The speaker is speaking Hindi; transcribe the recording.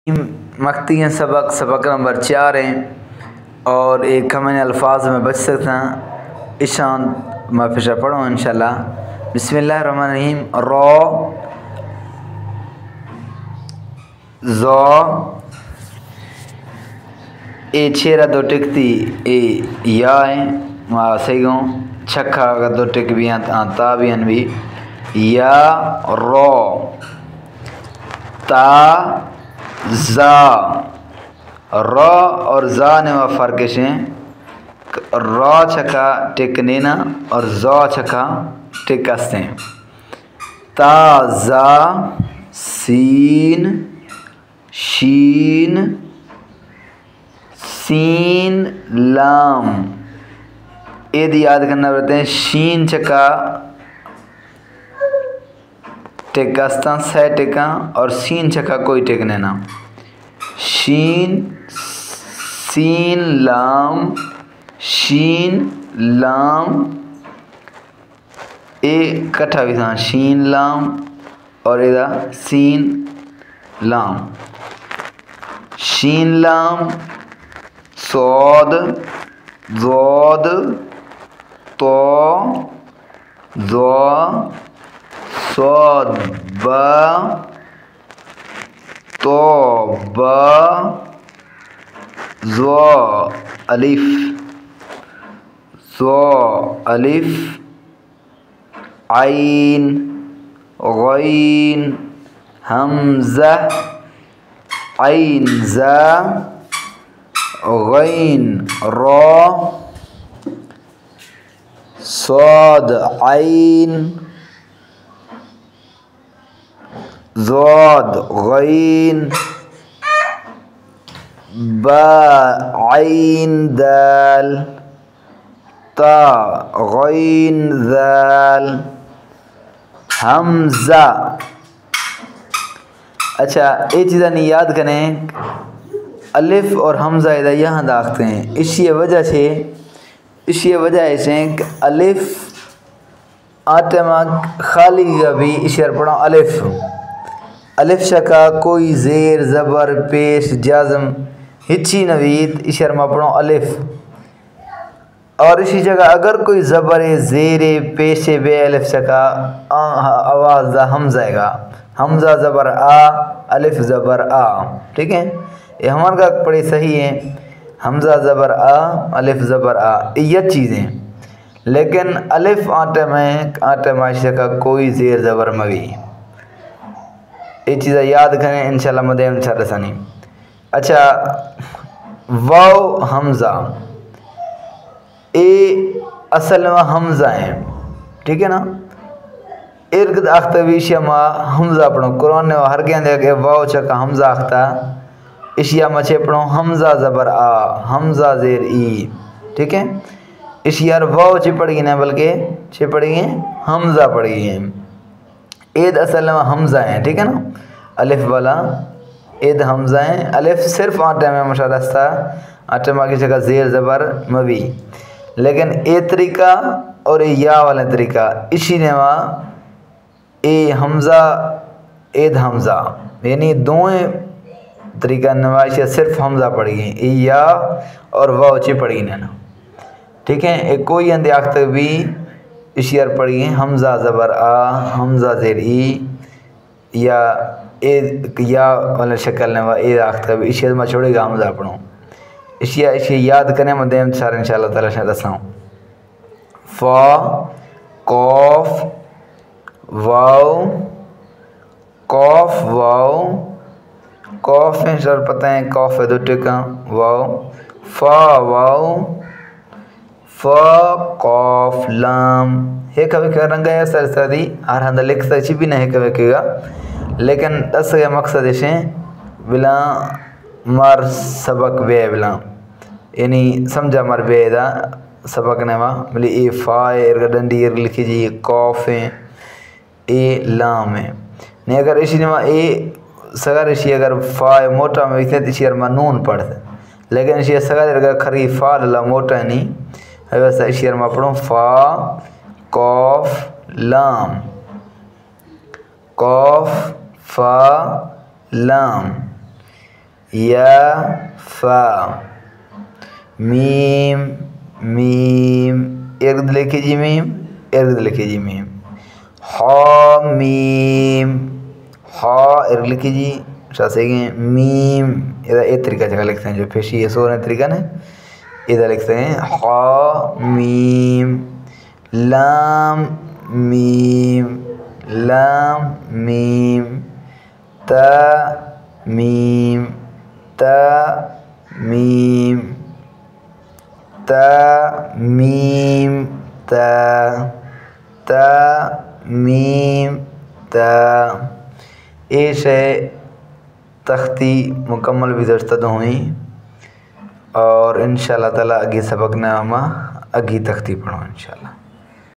मख्ती सबक सबक नंबर 4 है और एक कमेंट अल्फाज में बच सकते हैं। ईशान मैं फिर पढ़ूँ इंशाल्लाह। बिस्मिल्लाहिर्रहमानिर्रहीम। रॉ ज़ो ए छेरा दो टिकती ए या है वहाँ सही गो छक्का अगर दो टिक भी ता भी भी या रॉ ता ज़ा रॉ और ज़ा ने वह फ़र्क है। रॉ छक्का टिक नेना और ज़ो छक्का टिक हंसते हैं। ता ज़ा सीन शीन सीन लाम ये याद करना पड़ते हैं। शीन छक्का टिक हंसता सह टिका और सीन छक्का कोई टिक नेना। शीन सीन लाम शीन लाम ए कट्ठा भी था शीन लाम और इधर सीन लाम शीन लाम सौद ज़ोद तो ज़ो सौद ब तो ब ज़ो अलिफ ज़ो अलिफ आइन गईन हमज़ा आइन ज़ा गईन रॉ सौद आइन ज़ोद गईन बा आइन दाल ता गईन दाल हमज़ा। अच्छा ये चीज़ें नहीं याद करें। अलिफ और हमज़ा इधर यहाँ दाखते हैं। इसी वजह से अलिफ आटे में खाली का भी इशार पढ़ा अलिफ शका कोई ज़ेर ज़बर पेश जाज़म हिच्ची नवीद इशार में पढ़ो अलिफ। और इसी जगह अगर कोई ज़बर ज़ेर पेश बे अलिफ शका आवाज़ दा हमज़ाएगा। हमज़ा ज़बर आ अलिफ ज़बर आ। ठीक है ये हमारे का पढ़े सही है। हमज़ा ज़बर आ अलिफ ज़बर आ ये चीज़ें। लेकिन अलिफ आटे में शका कोई ज़ेर ज़बर मवी ये चीज़ें याद करें इंशाल्लाह मदेम छरसानी। अच्छा वाव हमज़ा ए असल में हमज़ा है। ठीक है ना इर्द अख्तविशिया में हमज़ा पढ़ो कुरान ने हर के वाव चका हमज़ा अख्ता इशिया में छे पढ़ो हमज़ा ज़बर आ हमज़ा ज़ेर ई। ठीक है इशियार वाव चे पढ़ी ना बल्कि चे पढ़ी हमज़ा पढ़ी है। ईद असल में हमज़ा है। ठीक है ना अलिफ वाला ईद हमज़ा है। अलिफ सिर्फ आटे में मशरस्ता आटे में की जगह ज़ेर ज़बर मवी। लेकिन ए तरीका और या वाला तरीका इसी ने वहाँ ए हमज़ा ईद हमज़ा यानी दोनों तरीका नवाशिया सिर्फ हमज़ा पढ़ी है या और वाव चे पढ़ी ना। ठीक है एक कोई अंदर तक भी इशियार पढ़ी है हमज़ा ज़बर आ हमज़ा ज़ेर ई या ए या वाला शक्ल ने ए आख्ता भी इशियार में छोड़ेगा हमज़ा पढ़ो इशिया याद करें मदेम सार इंशाल्लाह ताला शरसाऊँ। फ़ा कौफ वाव कौफ वाव कौफ में सर पता है कौफ है दो टिका वाव फ़ा वाव फ़ा कौफ लाम हे कभी कभी रंग है सर सदी हर हंदा लिख सची भी नहीं कभी कहेगा। लेकिन दस का मकसद ऐसे बिला मर सबक बे बिला यानी समझा मर बेदा सबक ने वहाँ बोले ए फ़ा है डंडी लिखी जी कौफ है ए लाम है नहीं। अगर इसी ने ए सगर इसी अगर फ़ा मोटा में इतने इसी में नून पढ़ते लेकिन इसी सगर अगर खरी फ़ा ला मोटा नहीं वैसा इसी में पढ़ो फ़ा कौफ लाम कौफ फा लाम या फा मीम मीम इर्द लिखी जी मीम इर्द लिखी जी मीम हा मीम हा इर्द लिखी जी शासेंगे मीम इधर एक तरीका जगह लिखते हैं जो फेशी ये सोने तरीका ना इधर लिखते हैं हा मीम लाम मीम ता मीम ता मीम ता मीम ता मीम ता ये शे तख्ती मुकम्मल भी दर्स्तद हुई और इंशाल्लाह ताला अगी सबक ना अगी तख्ती पढ़ो इंशाल्लाह।